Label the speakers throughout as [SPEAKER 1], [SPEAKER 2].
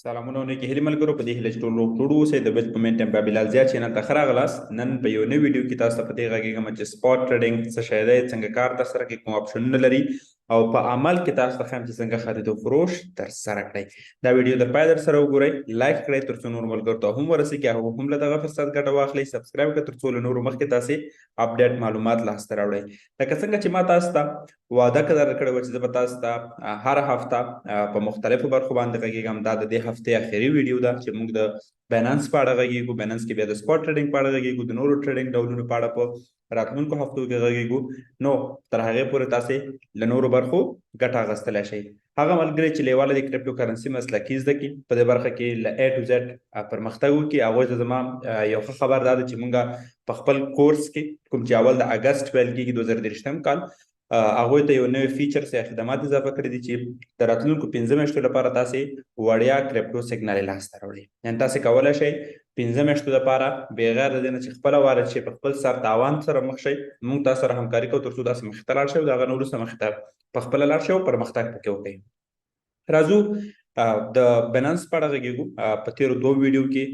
[SPEAKER 1] سلامونه نیکی هیله ملګرو په دې هیله چې ټول روغ جوړ اوسئ د بیت په مینټ ټیم په بلال زیات چینل ته ښه راغلاست. نن په یو نوي ویډیو کې تاسو ته په دې غږیږم چې سپاټ ټریډینګ څه شی دی، څنګه کار ترسره کوي، کوم اپشنونه لري او په عمل کې تاسو ته ښیم چې څنګه خرید او فروش ترسره کړئ. دا ویډیو تر پایه درسره وګورئ، لایک کړئ تر څو نور ملګرو ته هم ورسیږي، هغوی هم له دغه فرصت ګټه واخلئ، سبسکرایب کړئ تر څو له نورو مخکې تاسې اپډیټ معلومات لاسته راوړئ. لکه څنګه چې ما تاسو ته وعده درکړې وه چې زه به تاسو ته هر هفته په مختلفو برخو باندې غږیږم. دا د دې هفتې اخري ویډیو ده چې موږ د بینانس په اړه غږیږو، بینانس کې بیا د سپاټ ټریډینګ په اړه غږیږو، د نورو ټریډینګ ډولونو په اړه په راتلونکو هفتو کې غږیږو. نو تر هغې پورې تاسې له نورو برخو ګټه اخیستلی شئ. هغه ملګري چې لیواله د کرپټو کرنسي مسلکي زده کړي، په دې برخه کې له A to Z پرمختګ وکړي، هغوی ته زما یو ښه خبر دا ده چې موږ په خپل کورس کې کوم چې اول د اګست پیل کېږي 2023 کال، هغوی ته یو نوی فیچرز یا خدمات اضافه کړي دي چې د راتلونکو 15 میاشتو لپاره تاسې وړیا کرپټو سیګنال لاسته راوړئ. یعنې تاسې کولی شئ 15 میاشتو لپاره بغیر د دې نه چې خپله وارد شئ په خپل سر تاوان سره مخ شئ، موږ تاسو سره همکاري کوو تر څو تاسې مخې ته لاړ شئ او د هغه نه وروسته مخې ته په خپله لاړ شئ او پرمختګ پکې وکړئ. راځو د بینانس په اړه غږیږو. په تېرو دوو ویډیو کې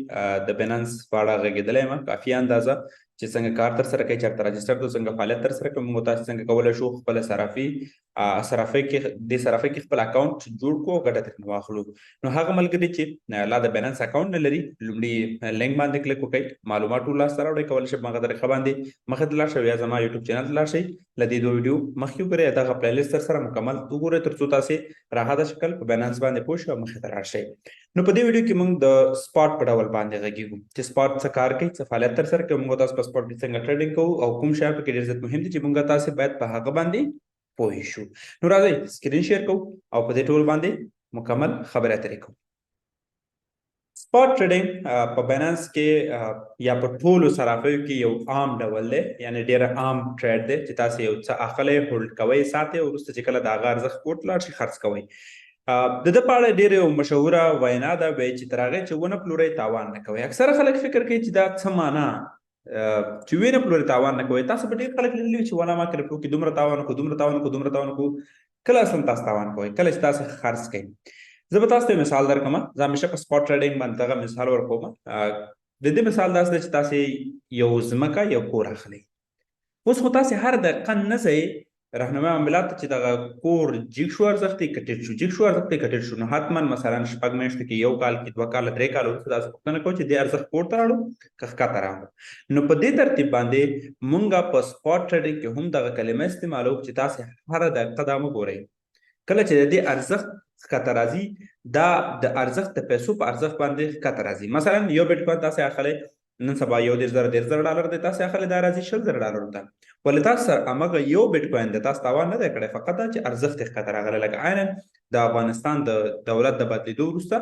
[SPEAKER 1] د بینانس په اړه غږېدلی یم کافي اندازه چې څنګه کار ترسره کوي، چېرته راجسټر کړو، څنګه فعالیت ترسره کوي، موږ تاسو څنګه کولی شو خپله صرافۍ کې خپل اکاونټ جوړ کړو او ګټه ترېنه واخلو. نو هغه ملګري چې لا د بینانس اکاونټ نه لري، لومړي لینک باندې کلیک وکړئ، معلومات ټول لاسته راوړئ، کولی شئ په هغه طریقه باندې مخې ته لاړ شئ یا زما یوټیوب چینل ته لاړ شئ، له دې دوه ویډیو مخکې وګورئ، دغه پلی لیست سره مکمل وګورئ تر څو تاسې راحته شکل په بینانس باندې پوه شئ او مخې ته لاړ شئ. نو په دې ویډیو کې موږ د سپاټ په ډول باندې غږیږو چې سپاټ څه کار کوي، څه فعالیت ترسره کوي، موږ تاسو په سپاټ کې څنګه ټریډینګ کوو او کوم شیان پکې ډېر زیات مهم دي چې موږ تاسې باید په هغه باندې پوه شو. نو راځئ سکرین شیر کوو او په دې ټول باندې مکمل خبرې اترې کوو. سپاټ ټریډینګ په بینانس کې یا په ټولو صرافیو کې یو عام ډول دی، یعنی ډېر عام ټریډ دی چې تاسې یو څه اخلئ، هولډ کوئ، ساتئ او وروسته چې کله د هغه ارزښت پورته لاړ شي خرڅ کوئ. د ده په اړه ډېره یو مشهوره وینا ده، وایي چې تر هغې چې ونه پلورئ تاوان نه کوئ. اکثره خلک فکر کوي چې دا څه معنا چې ونه پلورئ تاوان نه کوئ. تاسو به ډېر خلک لیدلي چې والا ما کرپټو کې دومره تاوان وکړو، دومره تاوان وکړو، دومره تاوان وکړو. کله اصلا تاسو تاوان کوئ؟ کله چې تاسو خرڅ کوئ. زه به تاسو ته مثال درکړم. زه همیشه په سپاټ ټریډینګ باندې دغه مثال ورکوم. د دې مثال داسې دی چې تاسې یو ځمکه یو کور اخلئ. اوس خو تاسې هر دقیقه نه ځئ راهنمایي معاملات ته چې دغه کور جګ شو ارزښت یې کټېټ شو، جګ شو ارزښت یې کټېټ شو. نو حتما مثلا 6 میاشتو کې، 1 کال کې، 2 کاله، 3 کاله وروسته داسې پوښتنه کوو چې دې ارزښت پورته راوړو که ښکته راوړو. نو په دې ترتیب باندې مونږ په سپاټ ټریډینګ کې هم دغه کلمه استعمالوو چې تاسې هره دقیقه دا مه ګورئ. کله چې د دې ارزښت ښکته راځي، دا د ارزښت د پیسو په ارزښت باندې ښکته راځي. مثلا یو بیټ کوین تاسې اخلی نن سبا $10,000 دی، تاسې اخلی دا راځي $20,000 ته. ولې تاسو سره هماغه یو بیټ کوین دی، تاسو تاوان نه دی کړی، فقط دا چې ارزښت یې ښکته راغلی. لکه عینا د افغانستان د دولت د بدلېدو وروسته،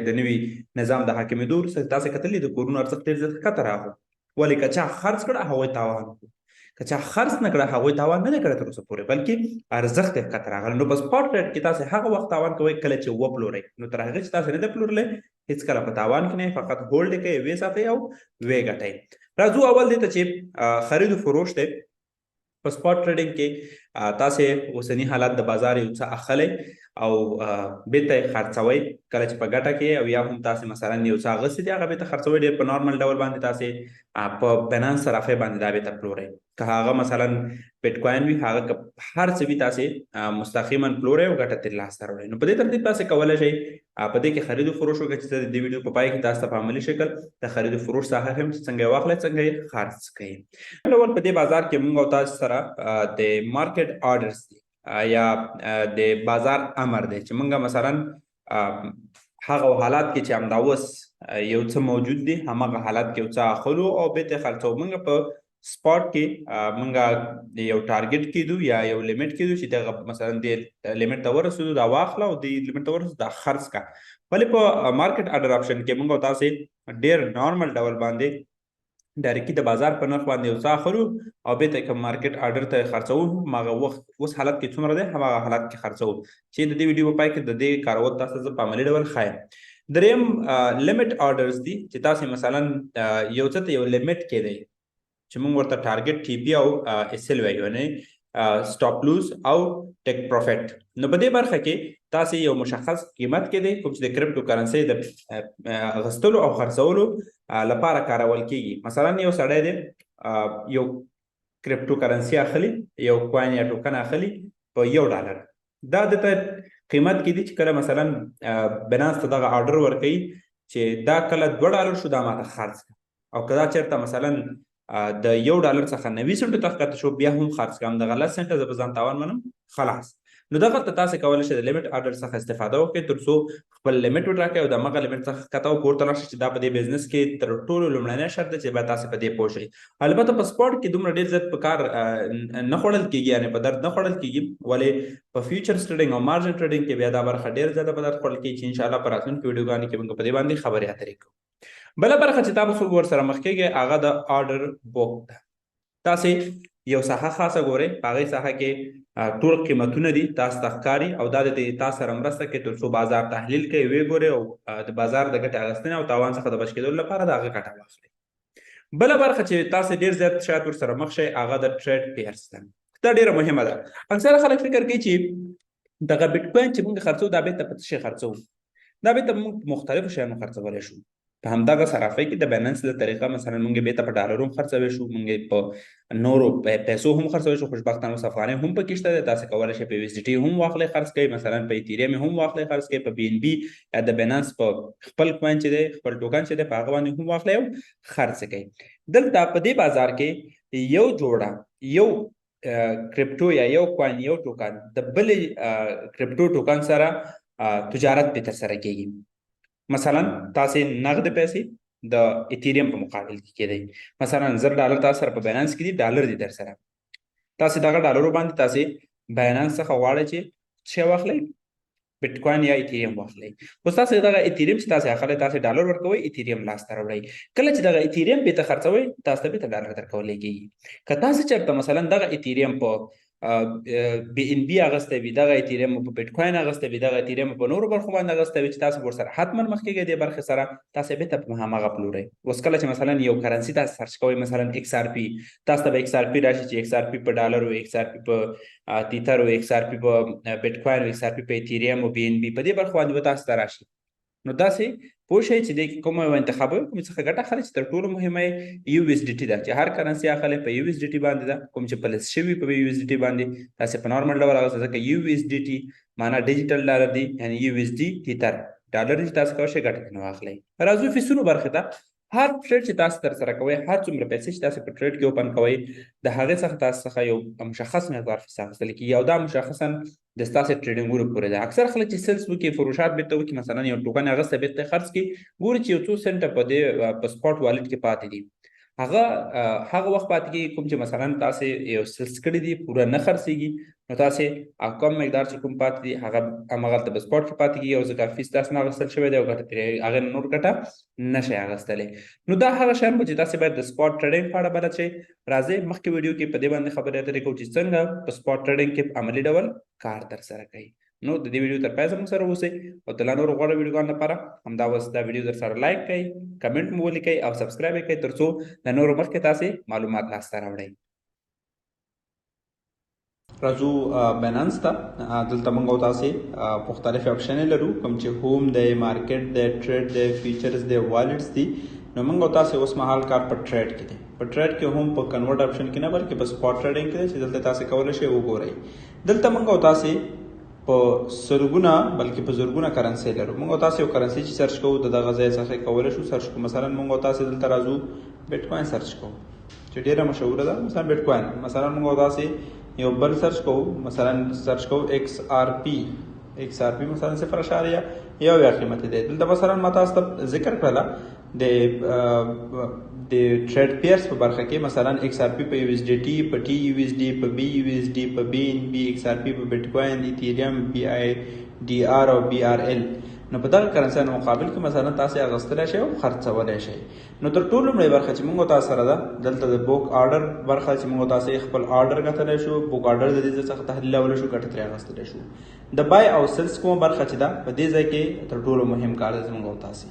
[SPEAKER 1] د نوي نظام د حاکمېدو وروسته تاسې کتلي د کورونو ارزښت ډېر زیات ښکته راغلی. ولې که چا خرڅ کړه هغوی تاوان وکړو، که چا خرڅ نه کړه هغوی تاوان نه دی کړی تر اوسه پورې، بلکې ارزښت یې ښکته راغلی. نو په سپاټ ټریډ کې تاسې هغه وخت تاوان کوئ کله چې وپلورئ. نو تر هغې چې تاسې نه دی پلورلی هېڅکله په تاوان کې نه، فقط هولډ یې کوئ، ویې ساتئ او ویې ګټئ. راځو اول دې ته چې خرید و فروش دی. په سپاټ ټریډینګ کې تاسې اوسني حالات د بازار یو څه اخلی او بېرته یې خرڅوئ، کله چې په ګټه کې او یا هم تاسې مثلا یو څه اخیستي دي هغه بېرته خرڅوئ. ډېر په نارمل ډول باندې تاسې په بینانس صرافۍ باندې دا بېرته پلورئ. که هغه مثلا بیټ کوین وي، هغه که هر څه وي، تاسې مستقیما پلورئ او ګټه ترې لاسته راوړئ. نو په دې ترتیب تاسې کولی شئ په دې کې خرید و فروش وکړئ چې زه د دې ویډیو په پای کې تاسو ته په عملي شکل د خرید و فروش ساحه ښیم چې څنګه یې واخلئ، څنګه یې خرڅ کړئ. ډول په دې بازار کې موږ او تاسو سره د مارکیټ آرډرز دي یا د بازار امر دی چې موږ مثلا هغه حالات کې چې همدا اوس یو څه موجود دي، هماغه حالات کې یو څه اخلو او بېرته یې خرڅوو. موږ په سپاټ کې موږ یو ټارګټ کېدو یا یو لیمټ کېدو چې دغه مثلا دې لیمټ ته ورسېدو، دا واخله او دې لیمټ ته ورسېدو دا خرڅ کړه. ولې په مارکیټ آرډر آپشن کې موږ او تاسې ډېر نارمل ډول باندې ډایرکټي د بازار په نرخ باندې یو څه اخلو او بېرته یې که مارکیټ آرډر ته یې خرڅوو، هماغه وخت اوس حالت کې څومره دی هماغه حالت کې خرڅوو، چې د دې ویډیو په پای کې د دې کارول تاسو ته زه په عملي ډول ښایم. دریم لیمټ آرډرز دي چې تاسې مثلا یو څه ته یو لیمټ کېدی چې موږ ورته ټارګټ ټي پي او اس ایل وایو، یعنې سټاپ لوز او ټیک پروفیټ. نو په دې برخه کې تاسو یو مشخص قیمت کې دی کوم چې د کریپټو کرنسي د غستلو او خرڅولو لپاره کارول کیږي. مثلا یو سړی دی یو کریپټو کرنسي اخلي، یو کوین یا ټوکن اخلي په $1. دا د قیمت کې دي چې کله مثلا بینانس ته دغه آرډر ورکوي چې دا کله $2 شو دا ماته خرڅ او که دا چېرته مثلا د $1 څخه 90 سنټو ته ښکته شو بیا هم خرڅ کړم دغه 10 سنټه زه به ځان تاوان منم خلاص. نو دغه ته تاسو کولی شئ د لیمټ آرډر څخه استفاده وکړئ تر څو خپل لیمټ وټاکئ او د همغه لیمټ څخه ښکته او پورته لاړ شئ چې دا په دې بزنس کې تر ټولو لومړنی شرط دی چې باید تاسو په دې پوه شئ. البته په سپاټ کې دومره ډېر زیات په کار نه خوړل کېږي، یعنې په درد نه خوړل کېږي، ولې په فیوچرز ټریډینګ او مارجن ټریډینګ کې بیا دا برخه ډېر زیاته په درد خوړل کېږي چې انشاءالله په راتلونکو ویډیوګانو کې موږ په دې باندې خبرې اترې کوو. بله برخه چې تاسو ورسره مخ کېږئ هغه د آرډر بوک ده. تاسې یو ساحه خاصه ګورئ، په هغې ساحه کې ټول قیمتونه دي تاسو ته ښکاري او دا د تاسو سره مرسته کوي تر څو بازار تحلیل کوئ، ویې ګورئ او د بازار د ګټې اخیستنې او تاوان څخه د بچ کېدلو لپاره د هغه ګټه واخلئ. بله برخه چې تاسو ډېر زیات شاید ورسره مخ شئ هغه د ټریډ پیرز ده. دا ډېره مهمه ده. اکثره خلک فکر کوي چې دغه بیټکوین چې موږ خرڅوو دا بېرته په څه شي خرڅوو؟ دا بېرته موږ مختلفو شیانو خرڅولی شو. په همدغه صرافۍ کې د بیننس له طریقه مثلا موږ یې بېرته په ډالرو هم خرڅولی شو، موږ یې په نورو پیسو هم خرڅولی شو، خوشبختانه اوس افغانۍ هم پکې شته دی. تاسو کولی شئ په USDT هم واخلئ خرڅ کړئ، مثلا په ایتیریم هم واخلئ خرڅ کړئ، په BNB یا د بیننس په خپل کوین چې دی خپل ټوکن چې دی په هغه باندې هم واخلئ او خرڅ کړئ. دلته په دې بازار کې یو جوړه یو کرپټو یا یو کوین یو ټوکن د بلې کرپټو ټوکن سره تجارت پې ترسره کېږي. مثلا تاسې نغد پیسې د ایتیریم په مقابل کې کېدی، مثلا $10 تاسو سره په بینانس کې دي، ډالر دي در سره، تاسې دغه ډالرو باندې تاسې بینانس څخه غواړئ چې شی واخلئ بیټکوین یا ایتیریم واخلئ. اوس تاسې دغه ایتیریم چې تاسې اخلئ تاسې ډالر ورکوئ، ایتیریم لاسته راوړئ. کله چې دغه ایتیریم بېرته خرڅوئ تاسو ته بېرته ډالر درکولی کېږي. که تاسې چېرته مثلا دغه ایتیریم په BNB اغستی وي، دغه ایتیریم په بیټکوین اغستی وي، دغه ایتیریم په نورو برخو باندې اغستی وي چې تاسو ورسره حتما مخ کېږئ دې برخې سره تاسې بېرته په هماغه پلورئ. اوس کله چې مثلا یو کرنسي تاسو سرچ کوئ، مثلا XRP، تاسو ته به XRP راشي چې XRP په ډالر و، XRP په تیتر و، XRP په بیټکوین و، XRP په ایتیریم و، BNB په دې برخو باندې به تاسو ته راشي. نو داسې پوه شئ چې د کومه یو انتخابوي کومې څخه ګټه اخلئ چې تر ټولو مهمه یې USDT ده چې هر کرنسي اخلئ په USDT باندې ده، کوم چې په لست شوي په USDT باندې تاسې په نارمل ډول اخلئ ځکه USDT معنا ډیجیټل ډالر دی، یعنې USD تیتر ډالر چې تاسو کولی شئ ګټه ترې واخلئ. راځو فیسونو برخې ته. هر ټریډ چې تاسو ترسره کوئ، هر څومره پیسې چې تاسو په ټریډ کې اوپن کوئ، د هغې څخه تاسو څخه یو مشخص مقدار فیس اخیستل کېږي او دا مشخصا د ستاسې ټریډینګونو پورې ده. اکثر خلک چې سیلز وکړي، فروشات بېرته وکړي، مثلا یو ټوکن اخیستی بېرته خرڅ کړي، ګوري چې یو څو سنټه په دې په سپاټ والټ کې پاتې دي. هغه وخت پاتې کېږي کوم چې مثلا تاسې یو سیلز کړي دي پوره نه خرڅېږي، نو تاسې کم مقدار چې کوم پاتې دي هغه همغلته په سپاټ کې پاتې کېږي او ځکه فیس تاسو نه اخیستل شوی دی او ګټه ترې هغې نه نور ګټه نه شئ اخیستلی. نو دا هغه شیان به چې تاسې باید د سپاټ ټریډینګ په اړه بلد شئ. راځئ مخکې ویډیو کې په دې باندې خبرې اترې کوو چې څنګه په سپاټ ټریډینګ کې په عملي ډول کار ترسره کوي. نو د دې ویډیو تر پایه زموږ سره اوسئ او د لا نورو غوره ویډیوګانو لپاره همدا اوس دا ویډیو در سره لایک کړئ، کمنټ مو ولیکئ او سبسکرایب یې کړئ تر څو د نورو مخکې تاسې معلومات لاسته راوړئ. راځو بینانس ته. دلته موږ او تاسې مختلف اپشنې لرو کوم چې هوم دی، مارکیټ دی، ټریډ دی، فیچرز دی، والټس دي. نو موږ او تاسې اوس مهال کار په ټریډ کې دی. په ټریډ کې هم په کنورټ اپشن کې نه بلکې په سپاټ ټریډینګ کې دی چې دلته تاسې کولی شئ وګورئ. دلته موږ او تاسې په سلګونه بلکې په زرګونه کرنسي لرو. موږ او تاسې یو کرنسي چې سرچ کوو د دغه ځای څخه کولی شو سرچ کوو. مثلا موږ او تاسې دلته راځو بیټکوین سرچ کوو چې ډېره مشهوره ده، مثلا بیټکوین. مثلا موږ او تاسې یو بل سرچ کوو، مثلا سرچ کوو XRP مثلا 0.1 قیمت دی. دلته مثلا ما تاسو ته ذکر کړله د ټریډ پیرز په برخه کې، مثلا XRP په USDT، په TUSD، په BUSD، په BNB، XRP په بیټکوین، ایتیریم، BIDR او BRL. نو په دغه کرنسیانو مقابل کې مثلا تاسې اخیستلی شئ او خرڅولی شئ. نو تر ټولو لومړۍ برخه چې موږ تاسو سره ده دلته د بوک آرډر برخه چې موږ تاسې خپل آرډر ګټلی شو، بوک آرډر د دې څخه تحلیلولی شو، ګټه ترې اخیستلی شو. د بای او سیلز کومه برخه چې ده په دې ځای کې تر ټولو مهم کار دی زموږ او تاسې.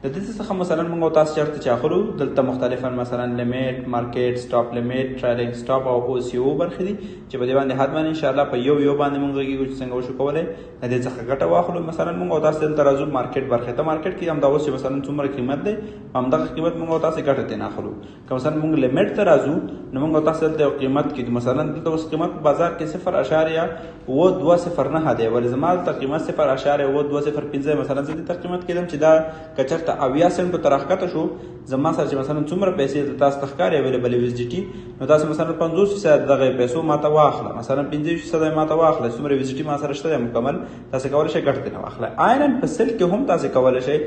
[SPEAKER 1] د دې څخه مثلا موږ تاسو چیرته چې اخلو دلته مختلفا مثلا لیمیټ مارکیټ سټاپ لیمیټ ټریلینګ سټاپ او او سی او برخې دي چې په دې باندې حتما ان شاء الله په یو باندې موږ غږیږو چې څنګه وشو کولای د دې څخه ګټه واخلو. مثلا موږ تاسو دلته راځو مارکیټ برخې ته مارکیټ کې هم دا اوس مثلا څومره قیمت دی همدغه قیمت موږ تاسو ګټه ته نه اخلو. که مثلا موږ لیمیټ ته راځو نو موږ تاسو دلته قیمت کې مثلا دلته اوس قیمت بازار کې 0.209 دی ولې زما ته قیمت 0.205 مثلا زه دې ته قیمت کېدم چې دا کچرته 80 سنت په ترخکته شو زما سره چې مثلا څومره پیسې تاسو تخکار اویلیبل ویزیټي نو تاسو مثلا 50% دغه پیسو ماته واخله مثلا 50% ماته واخله څومره ویزیټي ما سره شته مکمل تاسو کولای شئ ګټه نه واخله. عیناً په سل کې هم تاسو کولای شئ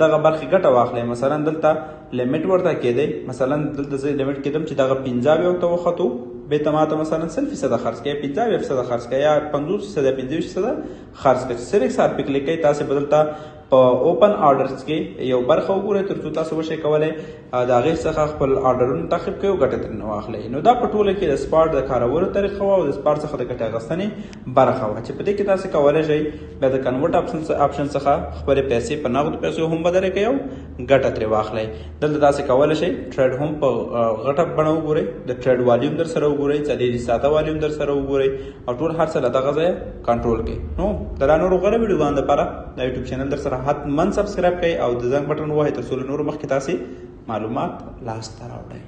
[SPEAKER 1] دغه برخه ګټه واخله. مثلا دلته لیمیټ ورته کېدی مثلا دلته زه لیمیټ کېدم چې دغه 50 یو ته وختو به تماته مثلا 100% خرج کړئ 50% خرج کړئ یا 50% خرج کړئ سره سره پک لیکي تاسو بدلتا په اوپن آرډرز کې یو برخه وګورئ ترڅو تاسو وشئ کولای د هغې څخه خپل آرډرونه تعقیب کړئ او ګټه ترې واخلئ. نو دا په ټوله کې د سپاټ د کارولو طریقه وه او د سپاټ څخه د ګټې اخیستنې برخه وه چې په دې کې تاسو کولی شئ بیا د کنورټ آپشن څخه خپلې پیسې په نغدو پیسو هم بدلې کړئ او ګټه ترې واخلئ. دلته تاسو کولی شئ ټریډ هم په غټه بڼه وګورئ د ټریډ والیوم در سره وګورئ 4 والیوم در سره وګورئ او ټول هر څه له دغه ځایه کنټرول کړئ. نو د لا نورو غوره ویډیوګانو دپاره د یوټیوب چینل در سره حتما سبسکرایب کړئ او د زنګ بټن ووهئ تر څو له نورو مخکې تاسې معلومات لاسته راوړئ.